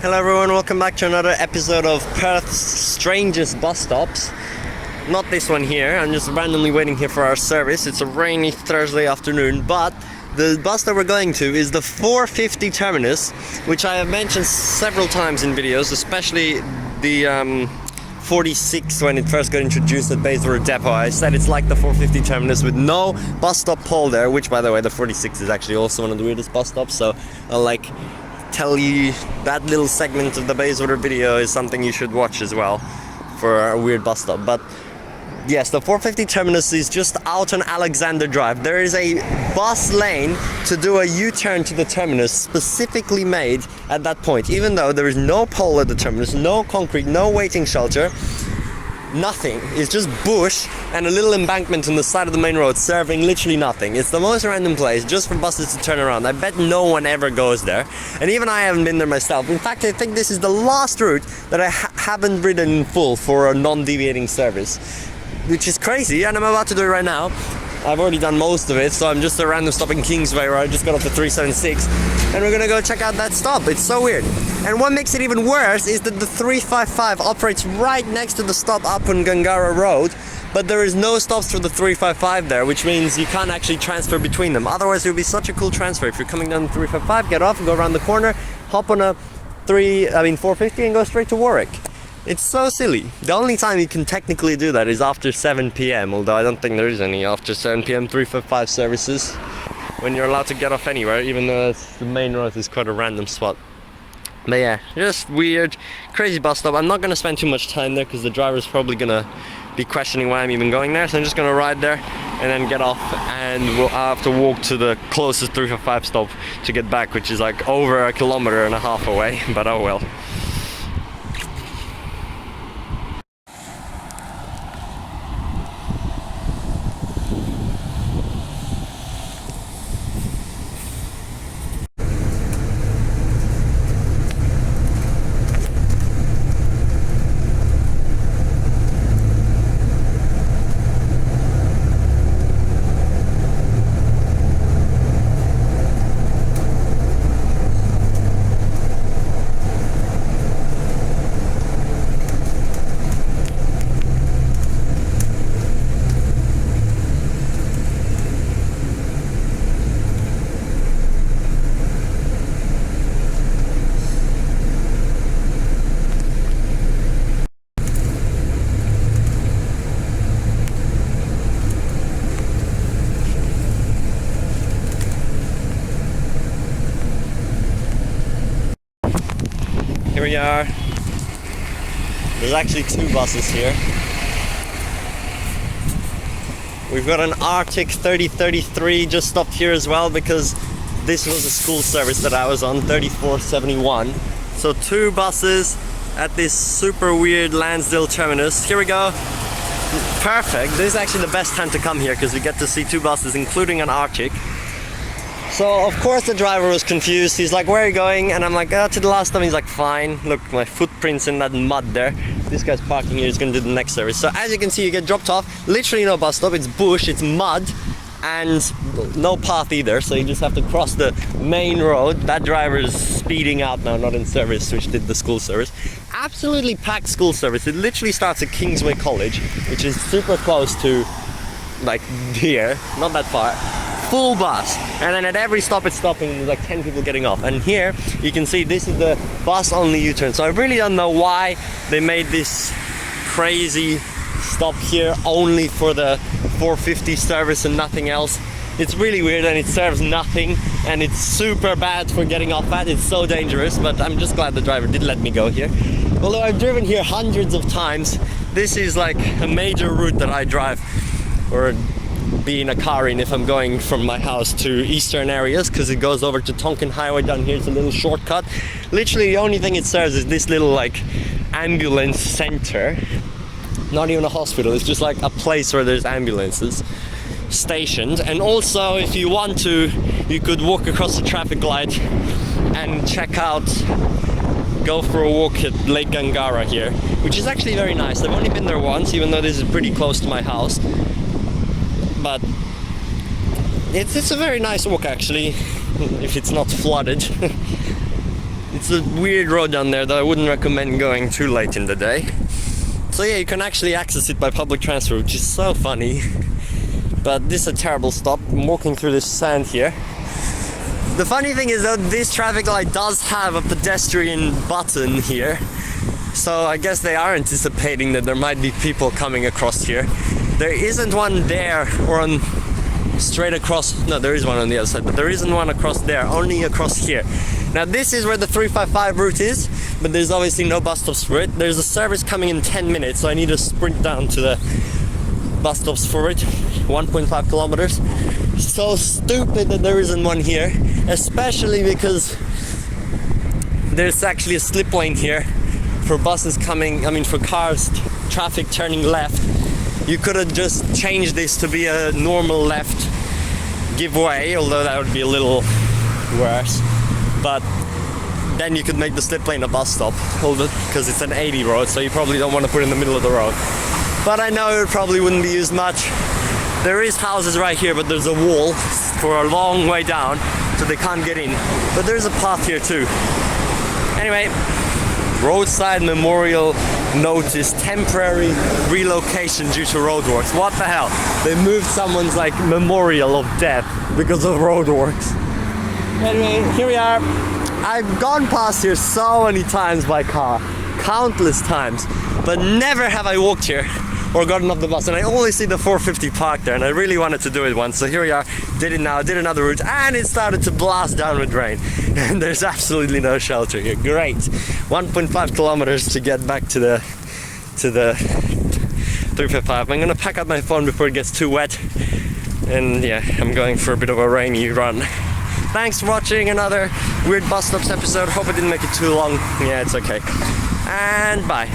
Hello everyone, welcome back to another episode of Perth's strangest bus stops. Not this one here, I'm just randomly waiting here for our service. It's a rainy Thursday afternoon, but the bus that we're going to is the 450 terminus, which I have mentioned several times in videos, especially the 46 when it first got introduced at Bayswater Depot. I said it's like the 450 terminus with no bus stop pole there, which by the way the 46 is actually also one of the weirdest bus stops, so I'll tell you that little segment of the Bayswater video is something you should watch as well for a weird bus stop. But yes, the 450 terminus is just out on Alexander Drive. There is a bus lane to do a U-turn to the terminus specifically made at that point, even though there is no pole at the terminus, no concrete, no waiting shelter, nothing. It's just bush and a little embankment on the side of the main road serving literally nothing. It's the most random place just for buses to turn around. I bet no one ever goes there, and even I haven't been there myself. In fact, I think this is the last route that I haven't ridden in full for a non-deviating service, which is crazy, and I'm about to do it right now. I've already done most of it, so I'm just a random stop in Kingsway where I just got off the 376, and we're gonna go check out that stop. It's so weird. And what makes it even worse is that the 355 operates right next to the stop up on Gangara Road, but there is no stops for the 355 there, which means you can't actually transfer between them. Otherwise, it would be such a cool transfer. If you're coming down the 355, get off and go around the corner, hop on a 450 and go straight to Warwick. It's so silly. The only time you can technically do that is after 7 p.m, although I don't think there is any after 7 p.m 355 services when you're allowed to get off anywhere, even though the main road is quite a random spot. But yeah, just weird, crazy bus stop. I'm not going to spend too much time there because the driver's probably going to be questioning why I'm even going there, so I'm just going to ride there and then get off, and I'll have to walk to the closest 355 stop to get back, which is like over 1.5 kilometers away, but oh well. Here we are. There's actually 2 buses here. We've got an Arctic 3033 just stopped here as well, because this was a school service that I was on, 3471. So 2 buses at this super weird Landsdale terminus. Here we go. Perfect. This is actually the best time to come here because we get to see 2 buses, including an Arctic. So of course the driver was confused. He's like, "Where are you going?" And I'm like, "To the last stop." He's like, "Fine. Look, my footprints in that mud there. This guy's parking here. He's gonna do the next service." So as you can see, you get dropped off. Literally no bus stop. It's bush, it's mud, and no path either. So you just have to cross the main road. That driver is speeding out now, not in service, which did the school service. Absolutely packed school service. It literally starts at Kingsway College, which is super close to like here, not that far. Full bus, and then at every stop it's stopping. There's like 10 people getting off, and here you can see this is the bus only U-turn. So I really don't know why they made this crazy stop here only for the 450 service and nothing else. It's really weird, and it serves nothing, and it's super bad for getting off at. It's so dangerous, but I'm just glad the driver did let me go here. Although I've driven here hundreds of times, this is like a major route that I drive or be in a car in if I'm going from my house to eastern areas, because it goes over to Tonkin Highway down here. It's a little shortcut. Literally the only thing it serves is this little like ambulance center. Not even a hospital, it's just like a place where there's ambulances stationed. And also, if you want to, you could walk across the traffic light and check out, go for a walk at Lake Gangara here, which is actually very nice. I've only been there once, even though this is pretty close to my house. But it's a very nice walk actually, if it's not flooded. It's a weird road down there that I wouldn't recommend going too late in the day. So yeah, you can actually access it by public transport, which is so funny. But this is a terrible stop. I'm walking through this sand here. The funny thing is that this traffic light does have a pedestrian button here. So I guess they are anticipating that there might be people coming across here. There isn't one there or on straight across. No, there is one on the other side, but there isn't one across there, only across here. Now this is where the 355 route is, but there's obviously no bus stops for it. There's a service coming in 10 minutes, so I need to sprint down to the bus stops for it. 1.5 kilometers. So stupid that there isn't one here, especially because there's actually a slip lane here for buses coming, for cars, traffic turning left. You could have just changed this to be a normal left give way, although that would be a little worse. But then you could make the slip lane a bus stop, because it's an 80 road, so you probably don't want to put it in the middle of the road. But I know it probably wouldn't be used much. There is houses right here, but there's a wall for a long way down, so they can't get in. But there's a path here too. Anyway, roadside memorial notice, temporary relocation due to roadworks. What the hell? They moved someone's memorial of death because of roadworks. Anyway, here we are. I've gone past here so many times by car, countless times, but never have I walked here or gotten off the bus, and I only see the 450 parked there, and I really wanted to do it once, so here we are, did it now, did another route, and it started to blast down with rain, and there's absolutely no shelter here. Great. 1.5 kilometers to get back to the 355. I'm gonna pack up my phone before it gets too wet, and yeah, I'm going for a bit of a rainy run. Thanks for watching another Weird Bus Stops episode. Hope I didn't make it too long. Yeah, it's okay. And bye.